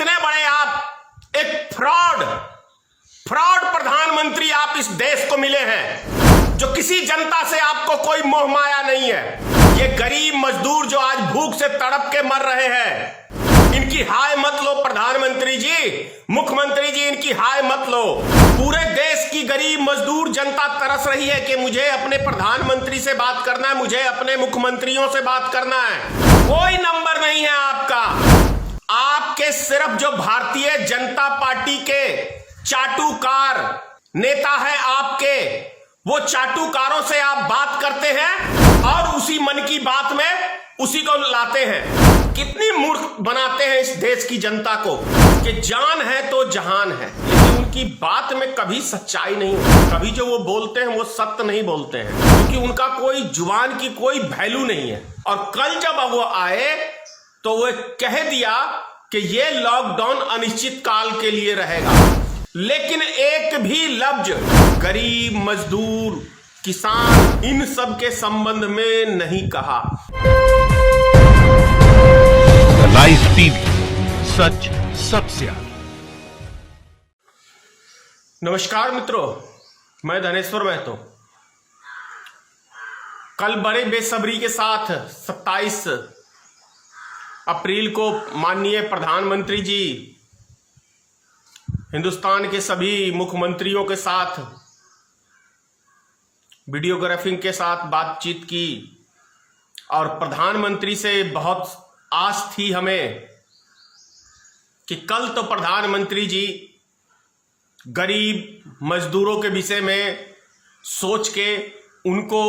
कितने बड़े आप एक फ्रॉड प्रधानमंत्री आप इस देश को मिले हैं, जो किसी जनता से आपको कोई मोह माया नहीं है। ये गरीब मजदूर जो आज भूख से तड़प के मर रहे हैं, इनकी हाय मत लो प्रधानमंत्री जी, मुख्यमंत्री जी, इनकी हाय मत लो। पूरे देश की गरीब मजदूर जनता तरस रही है कि मुझे अपने प्रधानमंत्री से बात करना है, मुझे अपने मुख्यमंत्रियों से बात करना है। कोई नंबर नहीं है आपका। आपके सिर्फ जो भारतीय जनता पार्टी के चाटुकार नेता है आपके, वो चाटुकारों से आप बात करते हैं और उसी मन की बात में उसी को लाते हैं। कितनी मूर्ख बनाते हैं इस देश की जनता को कि जान है तो जहान है, लेकिन उनकी बात में कभी सच्चाई नहीं होती। कभी जो वो बोलते हैं वो सत्य नहीं बोलते हैं, क्योंकि उनका कोई जुबान की कोई वैल्यू नहीं है। और कल जब वो आए तो वो कह दिया कि ये लॉकडाउन अनिश्चित काल के लिए रहेगा, लेकिन एक भी लफ्ज गरीब मजदूर किसान इन सब के संबंध में नहीं कहा। लाइव टीवी, सच सबसे आगे। नमस्कार मित्रों, मैं धनेश्वर महतो। कल बड़े बेसब्री के साथ 27 अप्रैल को माननीय प्रधानमंत्री जी हिंदुस्तान के सभी मुख्यमंत्रियों के साथ वीडियोग्राफिंग के साथ बातचीत की और प्रधानमंत्री से बहुत आस थी हमें कि कल तो प्रधानमंत्री जी गरीब मजदूरों के विषय में सोच के उनको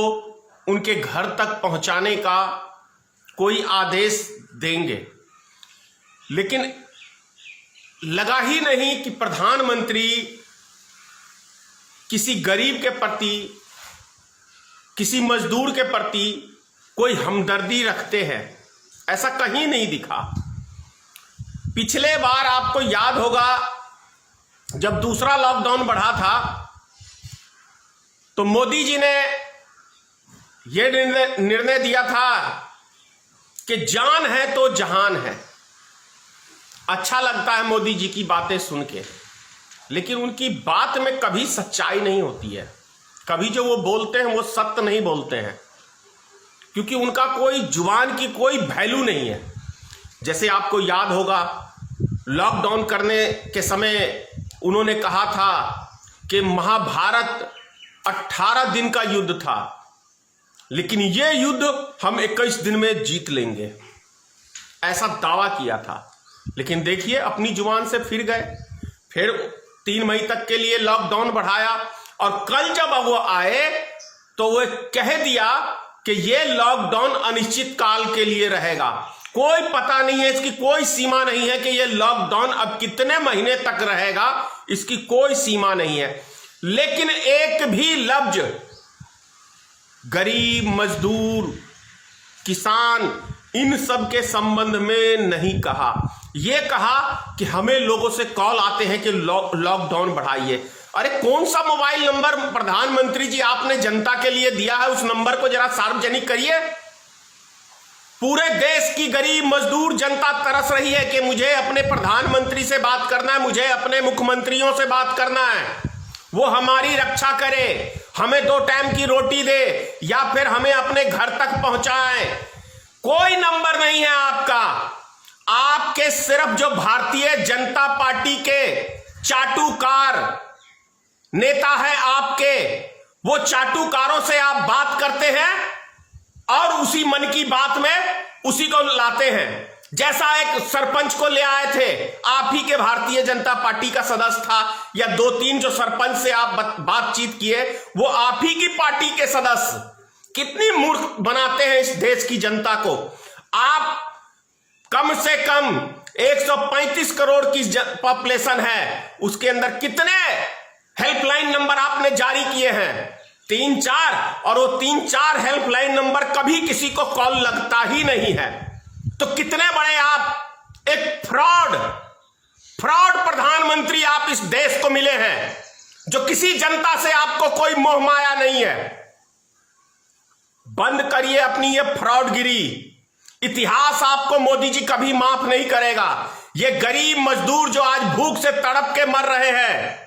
उनके घर तक पहुंचाने का कोई आदेश देंगे, लेकिन लगा ही नहीं कि प्रधानमंत्री किसी गरीब के प्रति, किसी मजदूर के प्रति कोई हमदर्दी रखते हैं। ऐसा कहीं नहीं दिखा। पिछले बार आपको याद होगा जब दूसरा लॉकडाउन बढ़ा था तो मोदी जी ने यह निर्णय दिया था कि जान है तो जहान है। अच्छा लगता है मोदी जी की बातें सुन के, लेकिन उनकी बात में कभी सच्चाई नहीं होती है। कभी जो वो बोलते हैं वो सत्य नहीं बोलते हैं, क्योंकि उनका कोई जुबान की कोई वैल्यू नहीं है। जैसे आपको याद होगा लॉकडाउन करने के समय उन्होंने कहा था कि महाभारत 18 दिन का युद्ध था, लेकिन ये युद्ध हम 21 दिन में जीत लेंगे, ऐसा दावा किया था। लेकिन देखिए अपनी जुबान से फिर गए, फिर 3 मई तक के लिए लॉकडाउन बढ़ाया और कल जब वो आए तो वो कह दिया कि ये लॉकडाउन अनिश्चित काल के लिए रहेगा। कोई पता नहीं है, इसकी कोई सीमा नहीं है कि ये लॉकडाउन अब कितने महीने तक रहेगा, इसकी कोई सीमा नहीं है। लेकिन एक भी लफ्ज गरीब मजदूर किसान इन सब के संबंध में नहीं कहा। यह कहा कि हमें लोगों से कॉल आते हैं कि लॉकडाउन बढ़ाइए। अरे कौन सा मोबाइल नंबर प्रधानमंत्री जी आपने जनता के लिए दिया है, उस नंबर को जरा सार्वजनिक करिए। पूरे देश की गरीब मजदूर जनता तरस रही है कि मुझे अपने प्रधानमंत्री से बात करना है, मुझे अपने मुख्यमंत्रियों से बात करना है, वो हमारी रक्षा करे, हमें 2 टाइम की रोटी दे या फिर हमें अपने घर तक पहुंचाए। कोई नंबर नहीं है आपका। आपके सिर्फ जो भारतीय जनता पार्टी के चाटुकार नेता है आपके, वो चाटुकारों से आप बात करते हैं और उसी मन की बात में उसी को लाते हैं। जैसा एक सरपंच को ले आए थे, आप ही के भारतीय जनता पार्टी का सदस्य था, या 2-3 जो सरपंच से आप बातचीत किए वो आप ही की पार्टी के सदस्य। कितनी मूर्ख बनाते हैं इस देश की जनता को। आप कम से कम 135 करोड़ की पॉपुलेशन है, उसके अंदर कितने हेल्पलाइन नंबर आपने जारी किए हैं? 3-4, और वो 3-4 हेल्पलाइन नंबर कभी किसी को कॉल लगता ही नहीं है। तो कितने बड़े आप एक फ्रॉड प्रधानमंत्री आप इस देश को मिले हैं, जो किसी जनता से आपको कोई मोह माया नहीं है। बंद करिए अपनी ये फ्रॉडगिरी। इतिहास आपको मोदी जी कभी माफ नहीं करेगा। ये गरीब मजदूर जो आज भूख से तड़प के मर रहे हैं,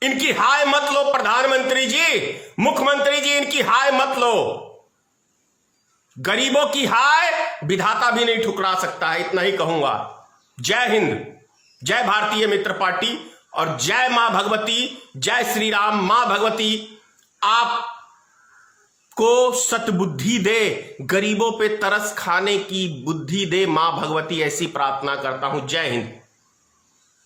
इनकी हाय मत लो प्रधानमंत्री जी, मुख्यमंत्री जी, इनकी हाय मत लो। गरीबों की हाय विधाता भी नहीं ठुकरा सकता है, इतना ही कहूंगा। जय हिंद, जय भारतीय मित्र पार्टी और जय मां भगवती, जय श्री राम। मां भगवती आपको सतबुद्धि दे, गरीबों पे तरस खाने की बुद्धि दे। मां भगवती ऐसी प्रार्थना करता हूं। जय हिंद।